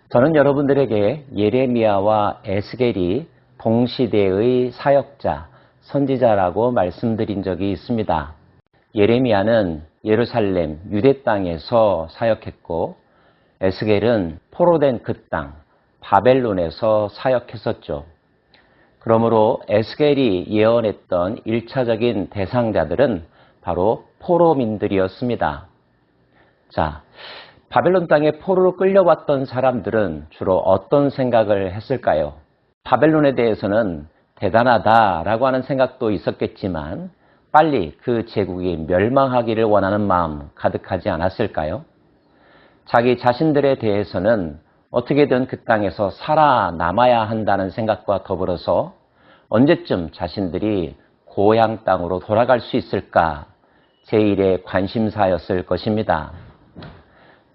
저는 여러분들에게 예레미야와 에스겔이 동시대의 사역자, 선지자라고 말씀드린 적이 있습니다. 예레미야는 예루살렘, 유대 땅에서 사역했고 에스겔은 포로된 그 땅, 바벨론에서 사역했었죠. 그러므로 에스겔이 예언했던 1차적인 대상자들은 바로 포로민들이었습니다. 자, 바벨론 땅에 포로로 끌려왔던 사람들은 주로 어떤 생각을 했을까요? 바벨론에 대해서는 대단하다라고 하는 생각도 있었겠지만 빨리 그 제국이 멸망하기를 원하는 마음 가득하지 않았을까요? 자기 자신들에 대해서는 어떻게든 그 땅에서 살아남아야 한다는 생각과 더불어서 언제쯤 자신들이 고향 땅으로 돌아갈 수 있을까 제1의 관심사였을 것입니다.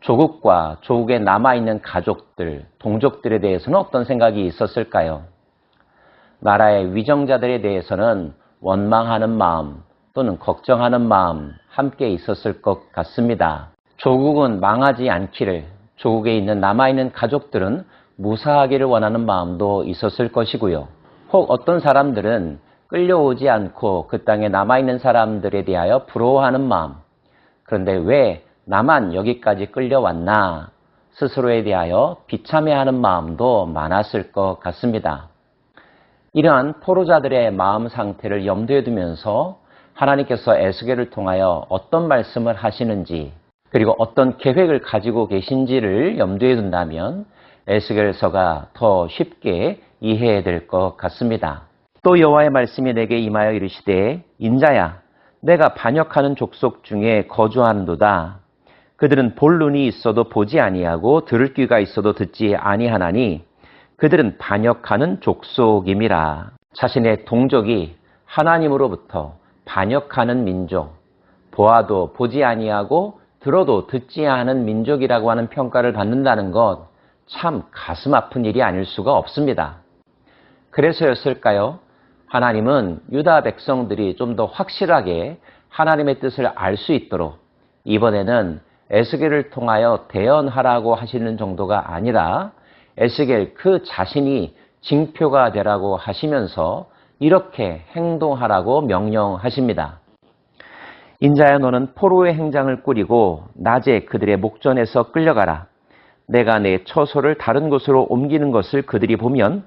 조국과 조국에 남아있는 가족들, 동족들에 대해서는 어떤 생각이 있었을까요? 나라의 위정자들에 대해서는 원망하는 마음 또는 걱정하는 마음 함께 있었을 것 같습니다. 조국은 망하지 않기를, 조국에 있는 남아있는 가족들은 무사하기를 원하는 마음도 있었을 것이고요. 혹 어떤 사람들은 끌려오지 않고 그 땅에 남아있는 사람들에 대하여 부러워하는 마음, 그런데 왜 나만 여기까지 끌려왔나 스스로에 대하여 비참해하는 마음도 많았을 것 같습니다. 이러한 포로자들의 마음 상태를 염두에 두면서 하나님께서 에스겔을 통하여 어떤 말씀을 하시는지 그리고 어떤 계획을 가지고 계신지를 염두에 둔다면 에스겔서가 더 쉽게 이해될 것 같습니다. 또 여호와의 말씀이 내게 임하여 이르시되 인자야 내가 반역하는 족속 중에 거주하는도다. 그들은 볼 눈이 있어도 보지 아니하고 들을 귀가 있어도 듣지 아니하나니 그들은 반역하는 족속임이라. 자신의 동족이 하나님으로부터 반역하는 민족, 보아도 보지 아니하고 들어도 듣지 않은 민족이라고 하는 평가를 받는다는 것 참 가슴 아픈 일이 아닐 수가 없습니다. 그래서였을까요? 하나님은 유다 백성들이 좀 더 확실하게 하나님의 뜻을 알 수 있도록 이번에는 에스겔을 통하여 대언하라고 하시는 정도가 아니라 에스겔 그 자신이 징표가 되라고 하시면서 이렇게 행동하라고 명령하십니다. 인자야 너는 포로의 행장을 꾸리고 낮에 그들의 목전에서 끌려가라. 내가 내 처소를 다른 곳으로 옮기는 것을 그들이 보면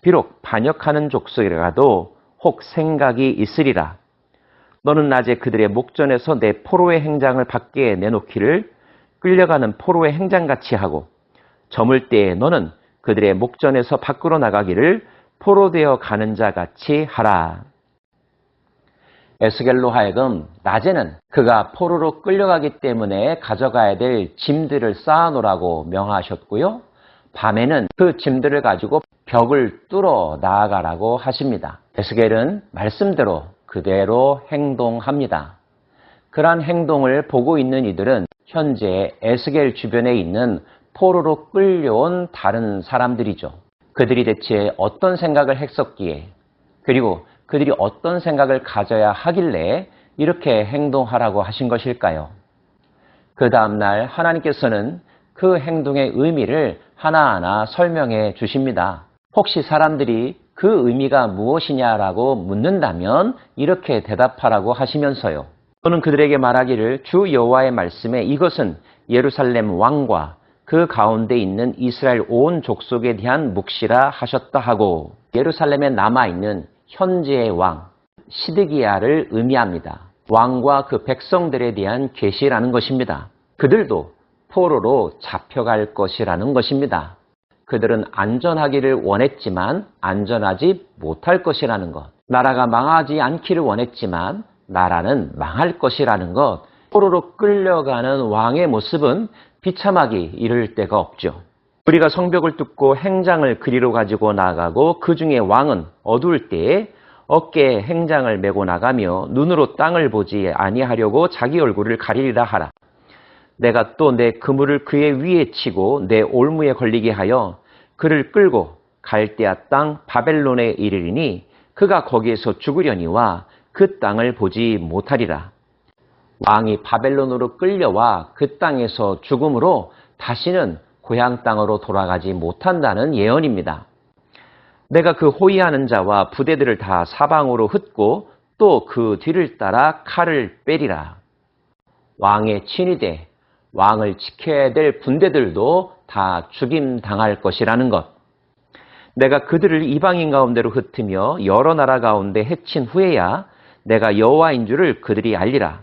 비록 반역하는 족속이라도 혹 생각이 있으리라. 너는 낮에 그들의 목전에서 내 포로의 행장을 밖에 내놓기를 끌려가는 포로의 행장같이 하고 저물 때에 너는 그들의 목전에서 밖으로 나가기를 포로되어 가는 자같이 하라. 에스겔로 하여금 낮에는 그가 포로로 끌려가기 때문에 가져가야 될 짐들을 쌓아놓으라고 명하셨고요. 밤에는 그 짐들을 가지고 벽을 뚫어 나아가라고 하십니다. 에스겔은 말씀대로 그대로 행동합니다. 그러한 행동을 보고 있는 이들은 현재 에스겔 주변에 있는 포로로 끌려온 다른 사람들이죠. 그들이 대체 어떤 생각을 했었기에 그리고 그들이 어떤 생각을 가져야 하길래 이렇게 행동하라고 하신 것일까요? 그 다음날 하나님께서는 그 행동의 의미를 하나하나 설명해 주십니다. 혹시 사람들이 그 의미가 무엇이냐라고 묻는다면 이렇게 대답하라고 하시면서요. 또는 그들에게 말하기를 주 여호와의 말씀에 이것은 예루살렘 왕과 그 가운데 있는 이스라엘 온 족속에 대한 묵시라 하셨다 하고 예루살렘에 남아있는 현재의 왕 시드기야를 의미합니다. 왕과 그 백성들에 대한 계시라는 것입니다. 그들도 포로로 잡혀갈 것이라는 것입니다. 그들은 안전하기를 원했지만 안전하지 못할 것이라는 것. 나라가 망하지 않기를 원했지만 나라는 망할 것이라는 것. 포로로 끌려가는 왕의 모습은 비참하기 이를 데가 없죠. 우리가 성벽을 뚫고 행장을 그리로 가지고 나가고 그 중에 왕은 어두울 때에 어깨에 행장을 메고 나가며 눈으로 땅을 보지 아니하려고 자기 얼굴을 가리리라 하라. 내가 또 내 그물을 그의 위에 치고 내 올무에 걸리게 하여 그를 끌고 갈대아 땅 바벨론에 이르리니 그가 거기에서 죽으려니와 그 땅을 보지 못하리라. 왕이 바벨론으로 끌려와 그 땅에서 죽음으로 다시는 고향 땅으로 돌아가지 못한다는 예언입니다. 내가 그 호위하는 자와 부대들을 다 사방으로 흩고 또 그 뒤를 따라 칼을 빼리라. 왕의 친위대, 왕을 지켜야 될 군대들도 다 죽임당할 것이라는 것. 내가 그들을 이방인 가운데로 흩으며 여러 나라 가운데 해친 후에야 내가 여호와인 줄을 그들이 알리라.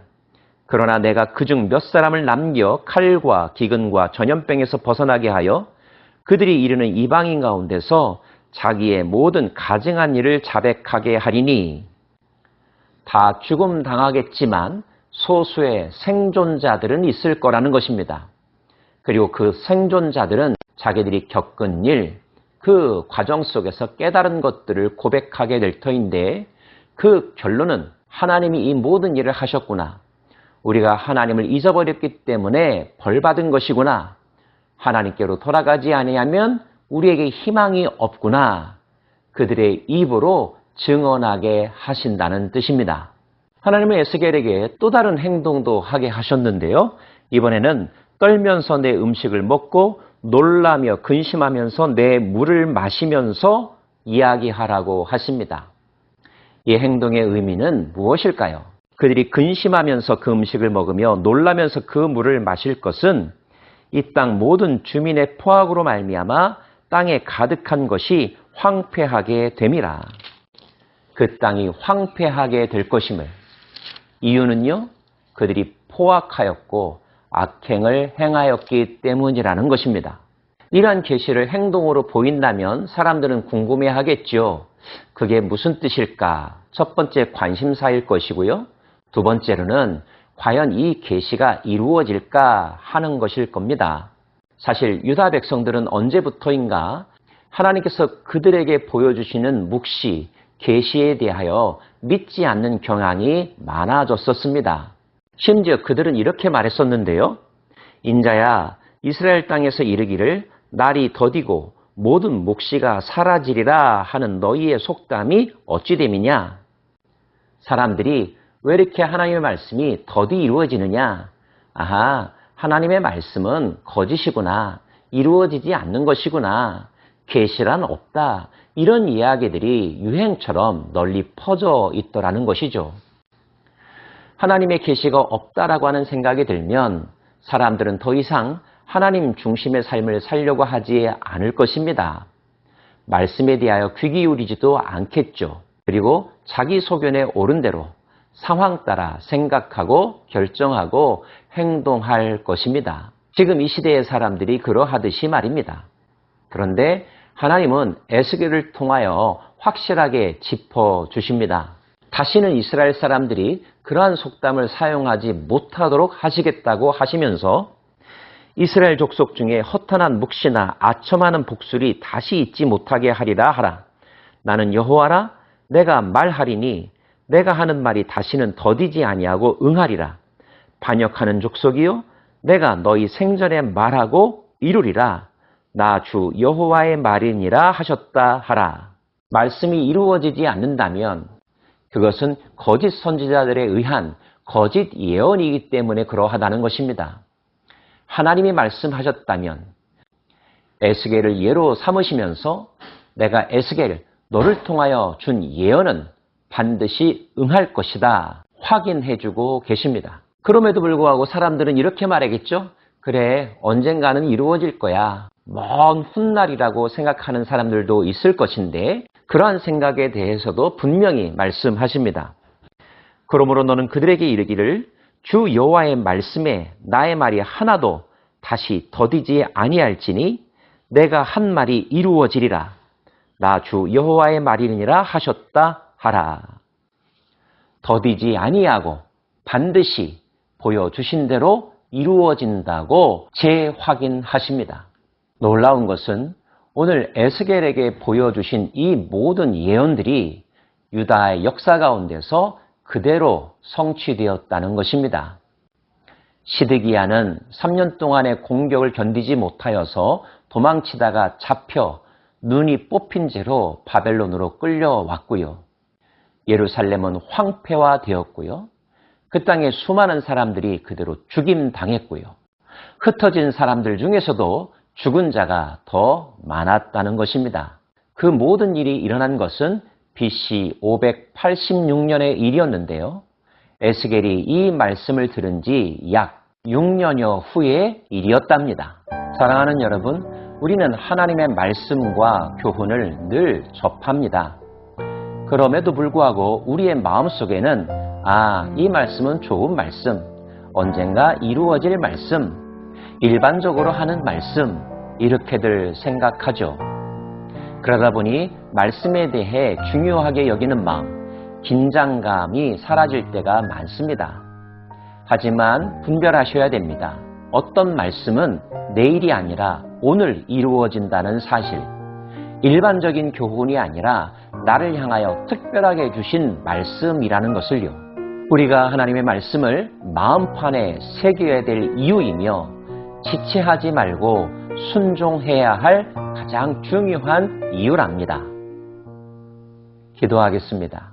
그러나 내가 그중 몇 사람을 남겨 칼과 기근과 전염병에서 벗어나게 하여 그들이 이르는 이방인 가운데서 자기의 모든 가증한 일을 자백하게 하리니, 다 죽음 당하겠지만 소수의 생존자들은 있을 거라는 것입니다. 그리고 그 생존자들은 자기들이 겪은 일, 그 과정 속에서 깨달은 것들을 고백하게 될 터인데, 그 결론은 하나님이 이 모든 일을 하셨구나. 우리가 하나님을 잊어버렸기 때문에 벌받은 것이구나. 하나님께로 돌아가지 아니하면 우리에게 희망이 없구나. 그들의 입으로 증언하게 하신다는 뜻입니다. 하나님은 에스겔에게 또 다른 행동도 하게 하셨는데요. 이번에는 떨면서 내 음식을 먹고 놀라며 근심하면서 내 물을 마시면서 이야기하라고 하십니다. 이 행동의 의미는 무엇일까요? 그들이 근심하면서 그 음식을 먹으며 놀라면서 그 물을 마실 것은 이 땅 모든 주민의 포악으로 말미암아 땅에 가득한 것이 황폐하게 됨이라. 그 땅이 황폐하게 될 것임을. 이유는요, 그들이 포악하였고 악행을 행하였기 때문이라는 것입니다. 이러한 계시를 행동으로 보인다면 사람들은 궁금해하겠죠. 그게 무슨 뜻일까? 첫 번째 관심사일 것이고요. 두 번째로는 과연 이 계시가 이루어질까 하는 것일 겁니다. 사실 유다 백성들은 언제부터인가 하나님께서 그들에게 보여주시는 묵시, 계시에 대하여 믿지 않는 경향이 많아졌었습니다. 심지어 그들은 이렇게 말했었는데요. 인자야, 이스라엘 땅에서 이르기를 날이 더디고 모든 묵시가 사라지리라 하는 너희의 속담이 어찌 됨이냐? 사람들이 왜 이렇게 하나님의 말씀이 더디 이루어지느냐? 아하, 하나님의 말씀은 거짓이구나. 이루어지지 않는 것이구나. 계시란 없다. 이런 이야기들이 유행처럼 널리 퍼져 있더라는 것이죠. 하나님의 계시가 없다라고 하는 생각이 들면 사람들은 더 이상 하나님 중심의 삶을 살려고 하지 않을 것입니다. 말씀에 대하여 귀 기울이지도 않겠죠. 그리고 자기 소견에 옳은 대로 상황 따라 생각하고 결정하고 행동할 것입니다. 지금 이 시대의 사람들이 그러하듯이 말입니다. 그런데 하나님은 에스겔을 통하여 확실하게 짚어주십니다. 다시는 이스라엘 사람들이 그러한 속담을 사용하지 못하도록 하시겠다고 하시면서 이스라엘 족속 중에 허탄한 묵시나 아첨하는 복술이 다시 있지 못하게 하리라 하라. 나는 여호와라. 내가 말하리니 내가 하는 말이 다시는 더디지 아니하고 응하리라. 반역하는 족속이요 내가 너희 생전에 말하고 이루리라. 나 주 여호와의 말이니라 하셨다 하라. 말씀이 이루어지지 않는다면 그것은 거짓 선지자들에 의한 거짓 예언이기 때문에 그러하다는 것입니다. 하나님이 말씀하셨다면 에스겔을 예로 삼으시면서 내가 에스겔 너를 통하여 준 예언은 반드시 응할 것이다 확인해주고 계십니다. 그럼에도 불구하고 사람들은 이렇게 말하겠죠. 그래, 언젠가는 이루어질 거야. 먼 훗날이라고 생각하는 사람들도 있을 것인데 그러한 생각에 대해서도 분명히 말씀하십니다. 그러므로 너는 그들에게 이르기를 주 여호와의 말씀에 나의 말이 하나도 다시 더디지 아니할지니 내가 한 말이 이루어지리라. 나 주 여호와의 말이니라 하셨다 하라. 더디지 아니하고 반드시 보여주신 대로 이루어진다고 재확인하십니다. 놀라운 것은 오늘 에스겔에게 보여주신 이 모든 예언들이 유다의 역사 가운데서 그대로 성취되었다는 것입니다. 시드기야는 3년 동안의 공격을 견디지 못하여서 도망치다가 잡혀 눈이 뽑힌 채로 바벨론으로 끌려왔고요. 예루살렘은 황폐화되었고요. 그 땅에 수많은 사람들이 그대로 죽임당했고요. 흩어진 사람들 중에서도 죽은 자가 더 많았다는 것입니다. 그 모든 일이 일어난 것은 BC 586년의 일이었는데요. 에스겔이 이 말씀을 들은 지 약 6년여 후의 일이었답니다. 사랑하는 여러분, 우리는 하나님의 말씀과 교훈을 늘 접합니다. 그럼에도 불구하고 우리의 마음속에는 이 말씀은 좋은 말씀, 언젠가 이루어질 말씀, 일반적으로 하는 말씀, 이렇게들 생각하죠. 그러다 보니 말씀에 대해 중요하게 여기는 마음, 긴장감이 사라질 때가 많습니다. 하지만 분별하셔야 됩니다. 어떤 말씀은 내일이 아니라 오늘 이루어진다는 사실, 일반적인 교훈이 아니라 나를 향하여 특별하게 주신 말씀이라는 것을요. 우리가 하나님의 말씀을 마음판에 새겨야 될 이유이며 지체하지 말고 순종해야 할 가장 중요한 이유랍니다. 기도하겠습니다.